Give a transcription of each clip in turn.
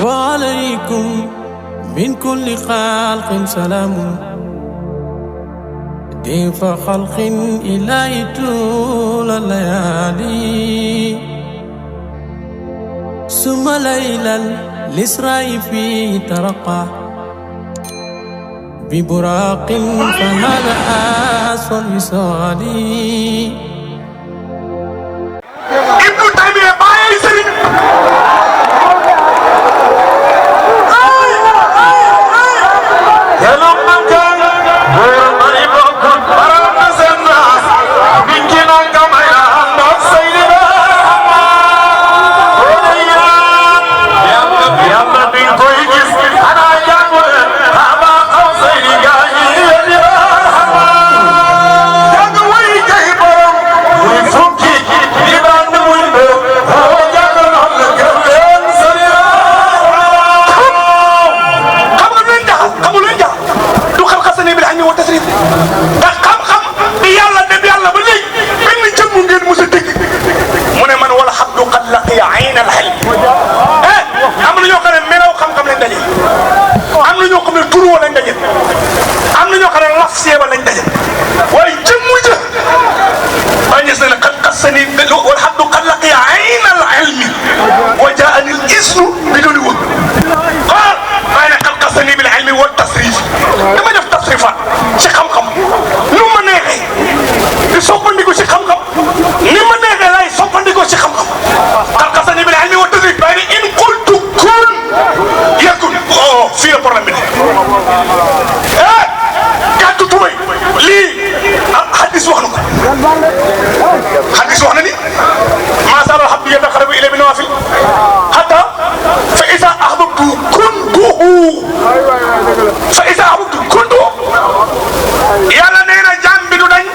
وعليكم من كل خلق سلام ضيف خلق إلهي طول الليالي ثم ليلا الإسراء فيه ترقى ببراق فهذا أسوأ وصالي والحد قد لقي عين العلم وجاءني الإذن بدون وهم قال أنا قد قصني بالعلم والتصريف لما جاء التصريفات شي خم نما نيخي يصوبنديكو شي خم نما نيخي لا يصوبنديكو شي خم قد قصني بالعلم والتصريف يعني إن قلت كن يكن في البرنامج قعدت توي لي حدث وحنك حدث وحنني ما زال الحب يتقرب إلي بنوافل حتى فإذا أحببت كنته فإذا أحببت كنته يالا نينا جامبي دو داñ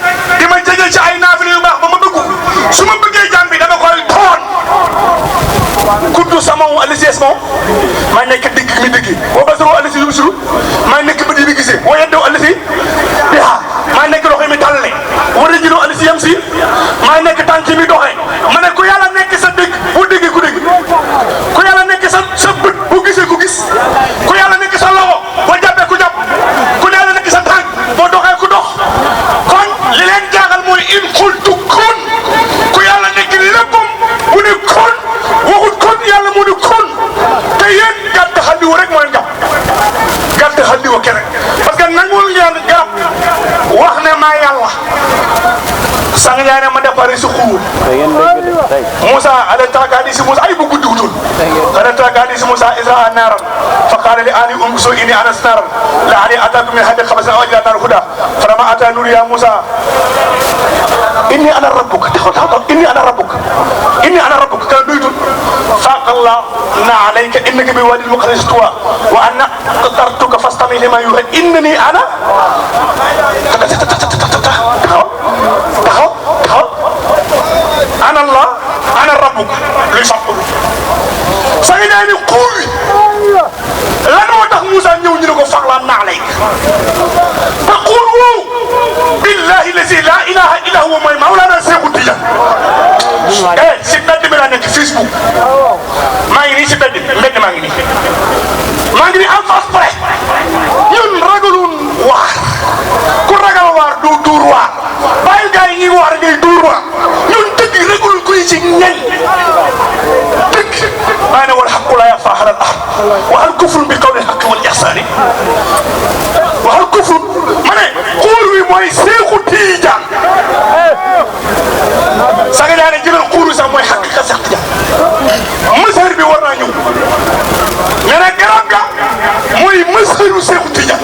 dima jëgël ci ay naafil yu baax ba ma bëgg su ma bëggee jambi dama koy toon kuntu sama alises mo may nekk digg mi digg wa basru alisi yusru may nekk bëdi bi gisee wa yeddu alisi biha may nekk loxo mi talle wara jino alisi yam si may nekk tànk mi doxee ma ne ku yàlla nekk sa dégg bu déggee ku dégg ku yàlla nekk sa bët bu gisee ku gis ku yàlla nekk sa loxo boo jàppee ku jàpp ku yàlla nekk sa tànk boo doxee ku dox kon li leen jaaxal mooy in xultu kon ku yàlla nekk léppam mu ne kon waxut kon yàlla mu ne kon te yéen gàtt xandiwu rek mooy njàpp gàtt xandiwu keneen parce que nangul ngeen garab wax ne maa yàlla sang yaa ne ma déparé si xuur Moussa ala taakaani si Moussa ay bu guddi wutul ala taakaani si Moussa israa naaran fa qaala li aali umkusu inni anas naaran la'allii aataakum min hadin qabasin aw ilaa naar hudaa falammaa aataa nuuri yaa Moussa inni ana rabbuka inni ana rabbuka inni ana rabbuka kana doytul faqalla'naa alayka innaka bil waadil muqaddas tuwaa wa ana ikhtartuka fastami' limaa yuuhaa innanii ana أنا الله أنا ربك ليفقر سيدنا قول لن وتخ موسى نيو نيو فقلنا عليك فقول بالله الذي لا إله إلا هو مولانا شيخ التجان سيدنا دمنا نك فيسبوك ما يني سيدنا دمنا ما يني أنفاس بري يون رجلون وار كل رجل وار دور وار باي جاي وار جاي دور وار رجل كويس نيل أنا والحق لا يخفى على الأرض وهل كفر بقول الحق والإحسان وهل كفر من قولوا موي شيخ تيجان سأقول أنا جل القول ساموي حقيقة سقطة مسهر بورنا نيو أنا كرامك موي مسهر شيخ تيجان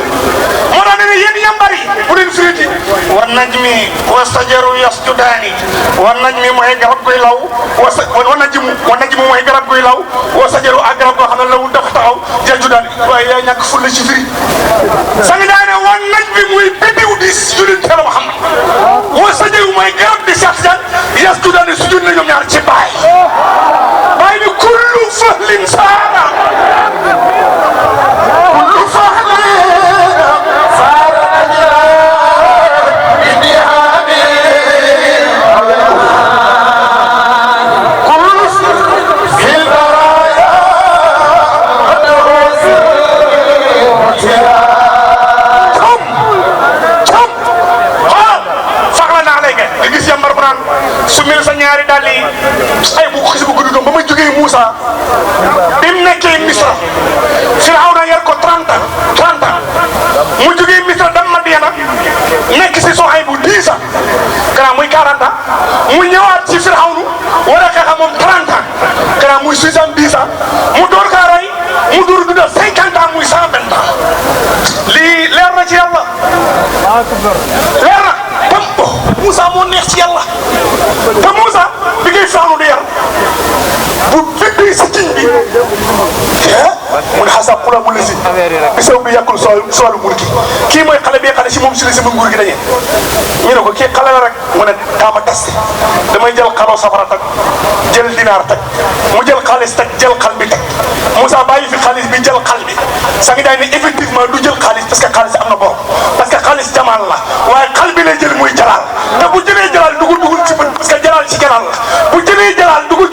مرة أنا يني يمبري ولين فريتي والنجم والشجر يسجدان والنجم موي garab guy law wanajmu mooy garab guy law wa sajaru ak garab goo xam ne lawul dafa taxaw jaju daan waaye yaa ñàkk fulla ci firi sang daane wan naj bi muy biddiw di sujud Yàlla Muhammad wa sajaru mooy garab di sax daan yastu daan sujud na ñoom ñaar ci baay baay ni kullu fahlin saara kullu fahlin saara كل Moussa bi mu nekkee Misra Firawna yar ko 30 ans mu jógee Misra dem Madiana nekk si Sohaybu 10 ans gannaaw muy 40 ans mu ñëwaat si Firawna war a xeex ak moom 30 ans gannaaw muy 70 ans mu door kaa rey mu door dund 50 ans muy 120 ans lii leer na ci yàlla leer na tam Moussa moo neex ci yàlla te Moussa bi ngay Firawna di yar bu fekkee si jiñ bi mu ne xasab xula mu lisi bi sew bi yàqul soolu nguur gi kii mooy xale bi xale si moom si la sama nguur gi dañee ñu ne ko kii xale la rek mu ne taama taste damay jël xaloo safara tag jël dinaar tag mu jël xaalis tag jël xal bi tag Moussa bàyyi fi xaalis bi jël xal bi sa ngi daay ne effectivement du jël xaalis parce que xaalis am na borom parce que xaalis jamaal la waaye xal bi lay jël muy jalaal te bu jëlee jalaal dugul ci bët parce que jalaal ci jalaal la bu jëlee jalaal dugul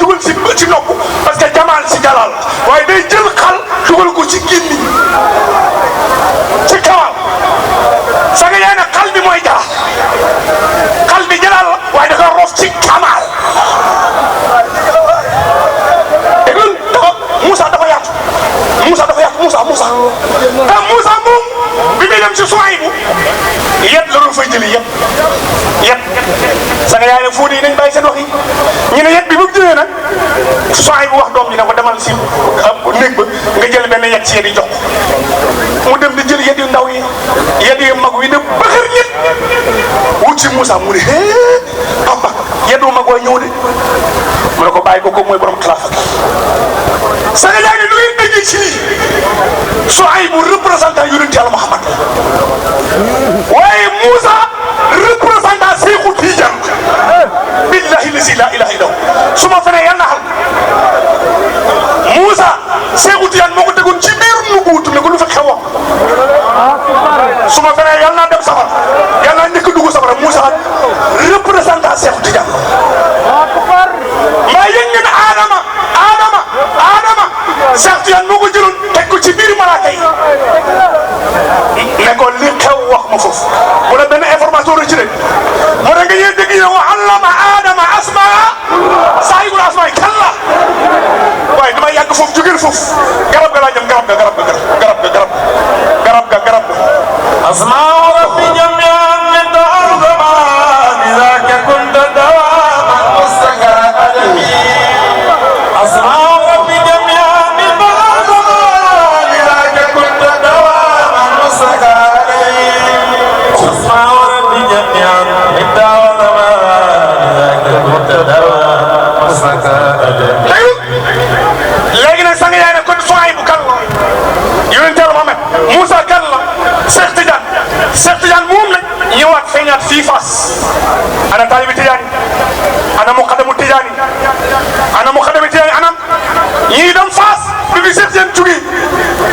ci nopp parce que jamaal ci jalaal la waaye day jël xal dugal ko ci gémmiñ ci kawam sa nga yaay ne xal bi mooy jalaal xal bi jalaal la waaye da ko rof ci kamaal dégg nga Moussa dafa yaatu Moussa te Moussa moom bi muy dem ci Souhaïbou yet la doon fay jëli yet sa nga yaay ne fóode yi nañ bàyyi seen wax yi ñu ne yet bi mu jëlee nag Souhaïbou wax doom ji ne ko demal si néeg ba nga jël benn yet ci yet yi jox mu dem di jël yet yu ndaw yi yet yu mag yi ne bëxër ñett wut si Moussa mu ne papa yet wu mag waa ñëw de mu ne ko bàyyi ko mooy borom xilaafa gi sa nga yaay ne lu ngeen déggee ci lii Souhaïbou représentant yonent Yàlla Muhammad waaye Moussa représentant Seexu Tijaan billahi la ilaha illa su ma fenee yàlla na xam Moussa Seexu Tijaan moo ko tegoon ci biir nu guut ne ko lu fa xewoon su ma fenee yàlla naa dem safara yàlla naa njëkk a dugg safara Moussa représentant Seexu Tijaan mbaa yëg ngeen Adama Seexu Tijaan moo ko jëloon teg ko ci biir malaaka yi ne ko li xew wax ma foofu bu la benn information rek ci rek moo tax nga ñëw dégg ñu ne wa allama Adama asmaa saahibul asmaa kalla waaye dama yàgg foofu jógeel foofu garab ga laa jëm garab ga asmaa rabbi jamii'an min al-zaman idhaa kunta dawaaman mustaqara adami asmaa rabbi jamii'an min al-zaman idhaa kunta dawaaman mustaqara adami asmaa rabbi jamii'an min al-zaman idhaa kunta dawaaman mustaqara adami léegi nag sang yaay ne kon Souhaïbou kan la yonent Yàlla Muhammad Moussa kan la Cheikh Tidiane moom nag ñëwaat feeñaat fii Fass ana taalibi Tidiane ana muqaddamu Tidiane anam ñii dem Fass bi fi Cheikh Tidiane jógee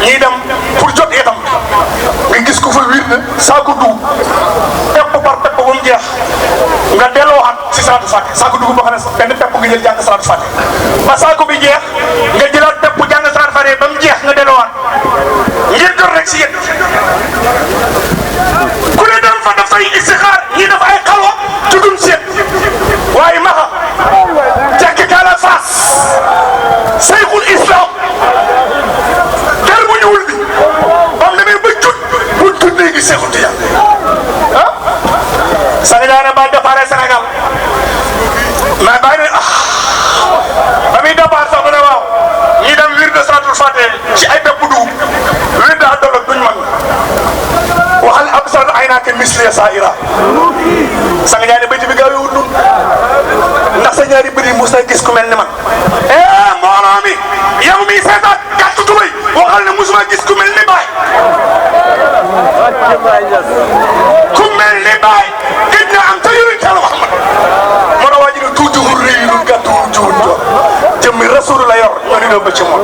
ñii dem pour jot itam nga gis ko fa wir na saako dugub pepp par pepp ba mu jeex nga delloowaat si salaatu fàtte saako dugub boo xam ne benn pepp nga jël jàng salaatu fàtte ba saako bi jeex nga jëlaat pepp jàng salaatu fàtte ba mu jeex nga delloowaat ngir jot rek si yéen ku ne dem fa dafay istixaar ñii def ay xalwa jugum seet waaye maxa jàkk kaala Fass Seyxul Islam der bu ñuul bi bam demee ba jut bu jut léegi Seexu Tijaan Sénégal ne ba départ Sénégal mais bàyyi ne ba muy départ sax mu ne waaw ñi dem wir de salatul fàtte ci ay bépp dugub wir de àddol ak duñ man waxal absar aynaka misli saira sang ñaari bëti bi gaaw yow nun ndax sa ñaari bëri mos na gis ku mel ni man mbooloo mi yow mi seetaat gàtt tubay waxal ne mosuma gis ku mel ni baay ku mel ni baay gëj na am te yonent Yàlla Muhammad moo tax waa ji ne tuutiwul rëy lu gàttuwul jiwul jox jëmmi rasul la yor ñoo ni doo ba ci moom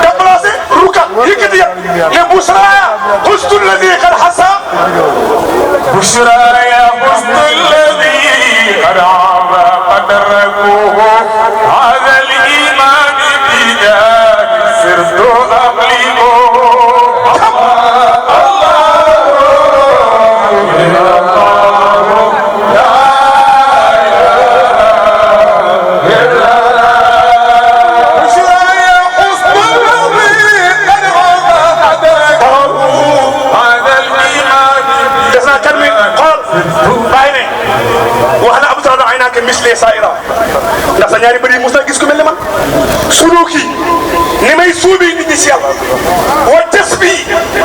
déplacé ruka yëkkati yat ne busraya xustu alladi qad xasa busraya xustu alladi qad aba أدركوه هذا الإيمان بجاه سرت أقلبه misli saira ndax sa ñaari bëri musa gis ku melni man suluki ni may suubi nit ñi ci yalla wa tasbi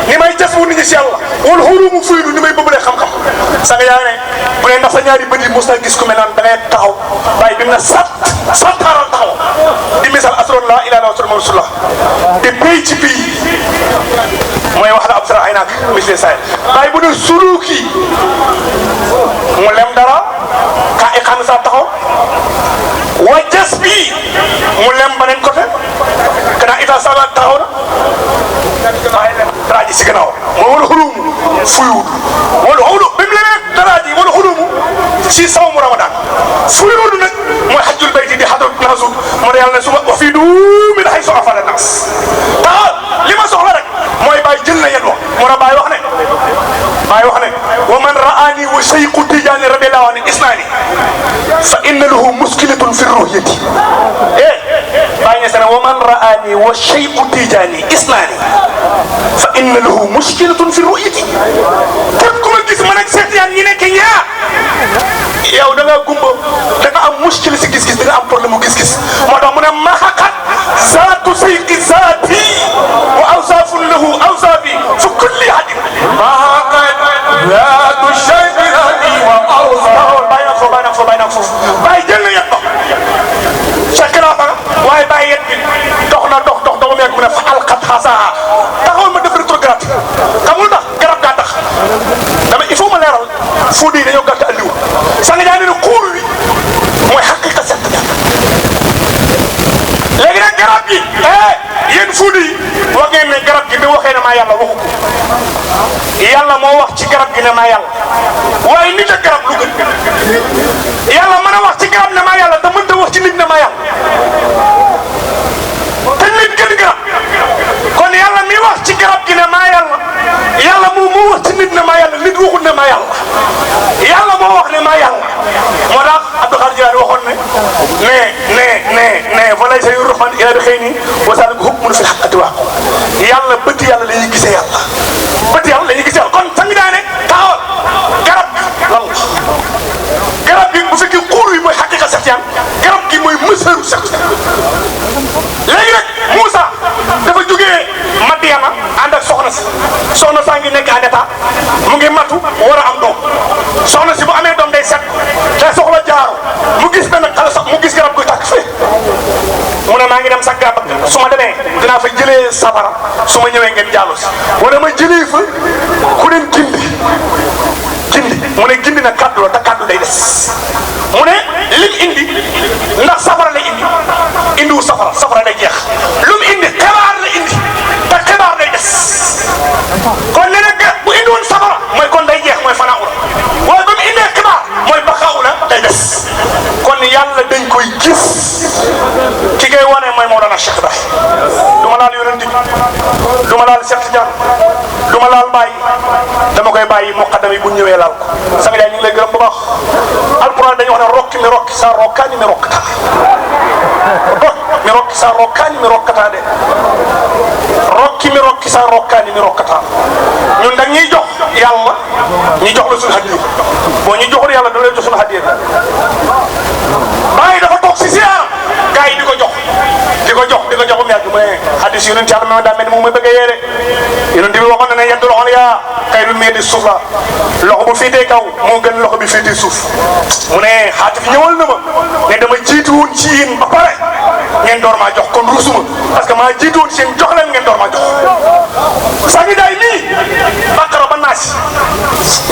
ni may tasbu nit ñi ci yalla wal hurumu fuydu ni may bëbulé xam xam sa nga yaane bu ne ndax sa ñaari bëri musa gis ku melni da ngay taxaw bay bi na sattaral taxaw di misal asrul la ilaha illallah rasulullah di pay ci bi moy wax la absara aynak misli saira bay bu ne suluki mu lem dara ka iqam sa taxaw wa jasbi mu lem banen côté kana ita sala taxaw na daraji ci gannaaw mo wala xulum fuyud wala xulu bim leme daraji wala xulum ci sawmu ramadan fuyud nak moy hajjul bayti di hadrat nasu mo yalla suma wa fi du min haythu afala nas ta lima soxla rek moy bay jël na yeddo mo ra bay wax ne wa man ra'ani wa shaykhu tijani radiyallahu anhu isnani fa inna lahu muskilatun fi ruhyati باين سنة ومن رآني والشيء تيجاني إسناني فإن له مشكلة في الرؤية تبكم الجسم منك سيتيان ينك يا يا ودنا قمبو دنا أم مشكلة سكيس كيس دنا أم برلمو كيس كيس ما دامنا ما حقت ذات سيق ذاتي وأوصاف له أوصافي في كل حد ما حقت ذات الشيء ذاتي وأوصاف باين فو باين جنة يطلع شكرا waaye bàyyi yet bi dox na dox mu nekk mu ne fa alxat xasaa taxawal ma def rétrograde xamul tax garab gaa tax dama il faut ma leeral fuudi yi dañoo gàtt alliwu sa nga ne xuur wi mooy xaqiqa set léegi nag garab gi yéen fuudi yi wax ngeen ne garab gi bi waxee ne maa yàlla waxu ko yàlla moo wax ci garab gi ne maa yàlla waaye nit ak garab lu gën yàlla mën a wax ci garab ne maa yàlla te mënta wax ci nit ne maa yàlla te nit gën garab kon yàlla mi wax ci garab gi ne maa yàlla yàlla moo wax ci nit ne maa yàlla nit waxul ne maa yàlla yàlla moo wax ne maa yàlla moo tax Abdou Khadir Jilaani waxoon ne walay say rahman ila bi xëy nii wasaal ko hukmun fi xaqati wax yàlla bët yàlla la ñuy gisee yàlla bët yàlla la ñuy gisee yàlla kon sang daane taxawal garab lan la garab gi bu fekkee xuur wi mooy xaqiqa sax yaan garab gi mooy mësëru sax léegi nag Moussa dafa jógee Madiana ànd ak soxna saa ngi nekk en état mu ngi matu war a am doom soxna si bu amee doom day set te soxla jaaro mu gis benn xale sax mu gis garab guy tàkk fee mu ne maa ngi dem sax garab su ma demee dinaa fa jëlee safara su ma ñëwee ngeen jàllu si wala ma jëlee fa ku leen gindi mu ne gindi na kaddu la te kaddu day des mu ne lim indi ndax safara lay indi indiwul safara day jeex lu mu indi xibaar la indi te xibaar day des kon nee na bu indiwoon safara mooy kon day jeex mooy fanaaw la waaye ba mu indee xibaar mooy baxaaw la day des kon yàlla dañ koy gis ki ngay wane mooy Mawlana Cheikh Ibrahim du ma laal yonent bi du ma laal Cheikh Tidiane du ma laal bàyyi dama koy bàyyi muqaddam yi bu ñëwee laal ko sama yaay ñu ngi lay gërëm bu baax alquran dañuy wax ne rokki mi rokki sa rokkaani mi rokkata mi rokki sa rokkaani mi rokkata de rokki mi rokki sa rokkaani mi rokkata ñun da ñuy jox yàlla ñu jox la suñu hadiya boo ñu joxul yàlla da lay jox suñu hadiya bàyyi dafa toog si siyaara gars yi di ko jox mu yàgg mu ne hadis yonent yàlla ma daa mel ni moom mooy bëgg a yeere yonent bi waxoon na ne yeddu loxo yaa xayrun min yadi suuf la loxo bu féetee kaw moo gën loxo bi féetee suuf mu ne xaatif ñëwal na ma ne dama jiitu woon ci yéen ba pare ngeen door maa jox kon rusuma parce que maa jiitu woon ci yéen jox leen ngeen door maa jox saa ngi daay nii Baqara ba Naas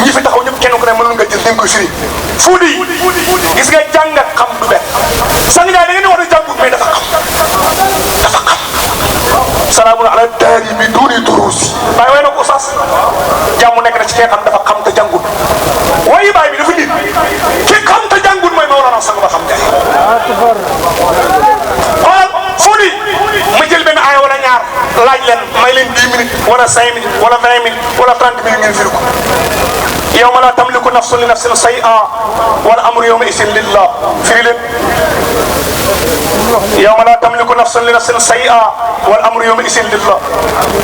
ñi fi taxaw ñëpp kenn ku ne mënoon nga jël dañ koy firi fuudi gis nga jàngat xam du benn saa ngi daay da ngeen di wax ne jàngut mais dafa xam salaamun ala daari bi duuni duruusi bàyyi way na ko sas jàmm nekk na ci kee xam dafa xam te jàngut waaye bàyyi bi dafa nit ki xam te jàngut mooy Mawlana sang ba xam jaay laaj leen may leen 10 minutes wala 5 minutes wala 20 minutes wala 30 minutes ngeen firi ko yawma la tamliku nafsun li nafsin shay'an wal amru yawma isin lillah firi leen yawma la tamliku nafsun li nafsin shay'an wal amru yawma isin lillah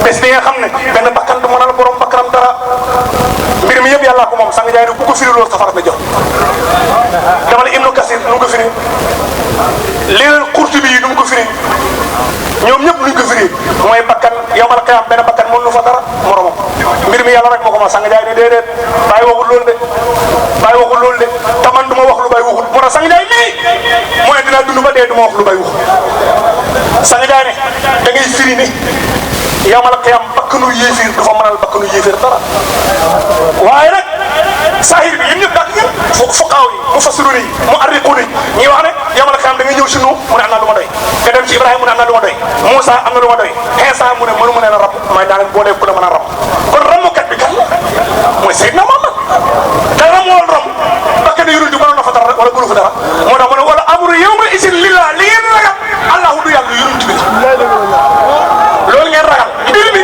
bés bi nga xam ne benn bakkan du mënal borom bakkanam dara mbir mi yëpp yàlla ko moom sang jaay ne ku ko firi loolu safara la jox dama ne Ibnu Kasir nu mu ko firi lii Qurtubi yi nu mu ko firi ñoom ñëpp luñ ko firi mooy bakkan yawmal qiyaam benn bakkan mënu fa dara moromam mbir mi yàlla rek moo ko ma sang jaay ne déedéet bàyyi waxul loolu de bàyyi waxul loolu de te man du ma wax lu bàyyi waxul moo tax sang jaay nii mooy dinaa dund ba dee du ma wax lu bàyyi waxul sang jaay ne da ngay firi ne yawmal qiyaam bakkanu yéefir du fa mënal bakkanu yéefir dara waaye nag saahir bi yéen ñëpp daal ngeen fuqaaw yi mufassirun yi mu'arriqun yi ñi wax ne yawmal qiyaam da ngay ñëw si nu mu ne am naa lu ma doy nga dem ci Ibrahima mu ne am naa lu ma doy Moussa am na lu ma doy Insa mu ne mënu mu ne la rab may daa leen boolee ku ne mën a rab kon ramukat bi kan la mooy Seydina Muhammad te ram woon ram bakkan yonent bi mënoon na fa dara wala mënu fa dara moo tax mu ne wala amru yawma isin lillah li ngeen ragal Allahu du yàlla yonent bi la loolu ngeen ragal mbir mi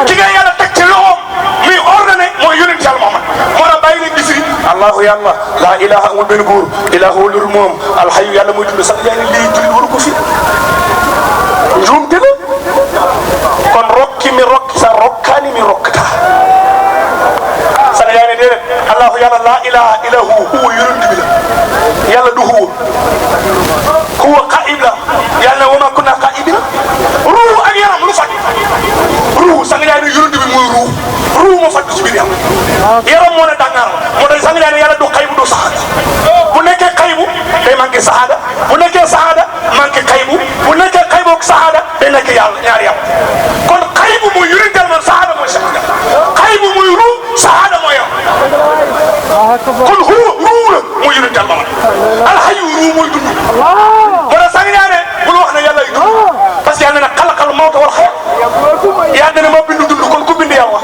ki nga yàlla teg ci loxoom muy ordonné mooy yonent yàlla Muhammad moo tax bàyyi leen gis Allahu yàlla laa ilaha amul benn buur ilaahu lur moom alxayu yàlla mooy dund sax yaa ngi lii jullit waru ko fi njuumte la kon rokki mi rokki sa rokkaani mi rokkata sax yaa ngi déedéet Allahu yàlla laa ilaha ilaahu huwa yonent bi la yàlla du huwa qaa'ib la yàlla wa ma kunna qaa'ibina ruu ak yaram lu fat ruu sax yaa ngi yonent bi mooy ruu moo fat ci biir yaram moo ne dangaar moo tax sax yaa ngi yàlla du xaybu du saxaada bu nekkee xaybu day manqué saxaada bu nekkee saxaada manqué xaybu bu nekkee xaybu ak saxaada day nekk yàlla ñaari yàlla kon xaybu mooy yonental man saxaada mooy saxaada xaybu mooy ruu saxaada mooy yow kon ruu la mooy yonental man alxayu ruu mooy dund moo tax sax yaa ne bul wax ne yàlla ay dund parce que yàlla ne xalaqal mawta wal xayaat yàlla ne moo bindu dund kon ku bind yàlla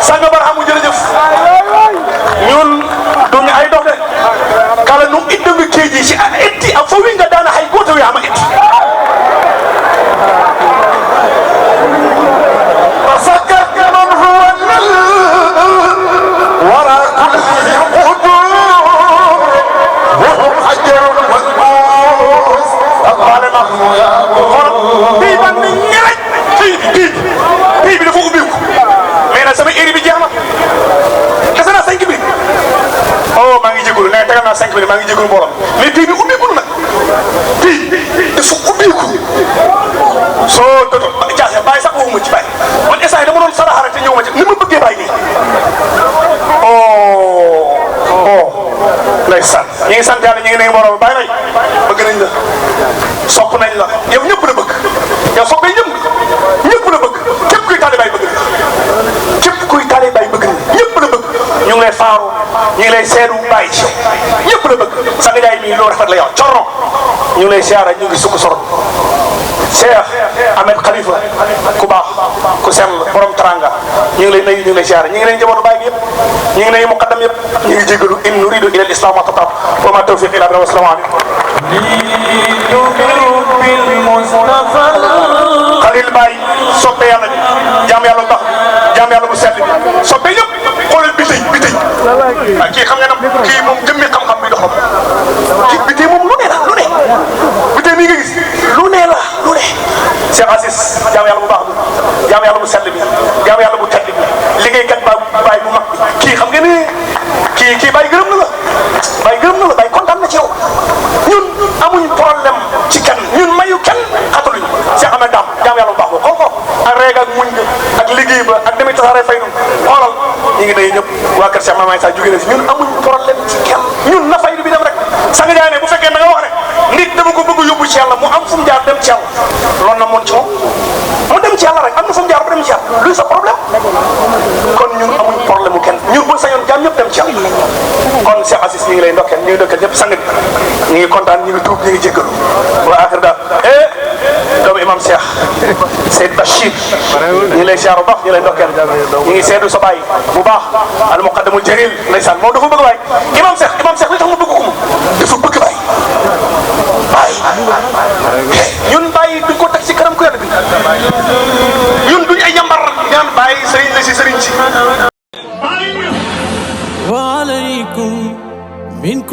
sanga barhamu jërëjëf ñun duñu ay dox de kala nu iddomi keeji si a etti a fowi nga dana hay goto wiyama etti fasakka man huwa wara kulli qudur wa hum hajarun masbus aqbala mahmuya bi ban ni ñeraj bi dafa ubbiku mais nag sama heure bi jeex na dese naa 5 minutes oh maa ngi jégalu nee tegal naa 5 minutes maa ngi jégalu mbooloo mais bii bi ubbeeku na nag bii dafa ubbeeku soo dodo jaase bàyyi sax waxuma ci bàyyi man instant dama doon saraxa rek te ñëw ma ci ni ma bëggee bàyyi nii ndeysaan ñu ngi sant yàlla ñu ngi ne mbooloo bi bàyyi nay bëgg nañ la sopp nañ la yow ñëpp la bëgg yow soppee ñëpp la bëgg képp kuy taale bàyyi bëgg na képp kuy taale bàyyi bëgg na ñëpp la bëgg ñu ngi lay faaru ñu ngi lay seedu bàyyi ci ñëpp la bëgg sa nga jaay mi loo rafet la yow corno ñu ngi lay siyaara ñu ngi sukk soro Cheikh Ahmed Khalifa ku baax ku sell borom taranga ñu ngi lay nuyu ñu ngi lay siyaara ñu ngi lay njabootu bàyyi bi yëpp ñu ngi nuyu muqaddam yëpp ñu ngi jégalu in nuridu ila al islam wa tatab wa ma tawfiq illa billah wa assalamu alaykum Khalil Baye soppe yàlla bi jaam yàlla bu baax jaam yàlla bu sell bi soppe ñëpp xoolal bi tey ah kii xam nga nag kii moom jëmmi xam-xam bi doxam kii bi tey moom lu ne la lu ne bi tey nii nga gis lu ne la lu ne Cheikh Assis jaam yàlla bu baax bi jaam yàlla bu sell bi jaam yàlla bu tedd bi liggéeykat Baye bu mag bi kii xam nga ne kii Baye gërëm na la Baye kontaan na ci yow ñun amuñ problème ci kenn ñun mayu kenn xataluñ Cheikh Ahmed Dame jaam yàlla bu baax ba xool ko ak reeg ak muñ ak liggéey ba ak demit tasaare fay nu xoolal ñu ngi nuyu ñëpp waa kër Cheikh Mamaye Sa jóge na fi ñun amuñ problème ci kenn ñun na faydu bi dem rek sang jaay ne bu fekkee da nga wax ne nit dama ko bëgg yóbbu ci yàlla mu am fu mu jaar dem ci yàlla loolu na moon ci moom mu dem ci yàlla rek am na fu mu jaar ba dem ci yàlla luy sa problème kon ñun amuñ problème mu kenn ñun buñ sañoon jaam ñëpp dem ci yàlla kon Cheikh Assis ñu ngi lay ndokkeel ñu ngi ndokkeel ñëpp sang bi ñu ngi kontaan ñu ngi tuub ñu ngi jéggalu wa axir daal doomu imam Cheikh Seyd Bachir ñu ngi lay siyaar bu baax ñu lay ndokkeel ñu ngi seedu sa baay bu baax al muqaddamul jalil ndeysaan moom dafa bëgg baay imam Cheikh li tax mu bëgg ko dafa bëgg baay ñun bàyyi duñ ko teg ci kanam ku yàlla bi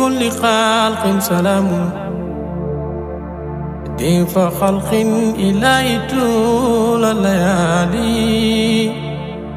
لكل خلق سلام ضيف خلق إلهي طول الليالي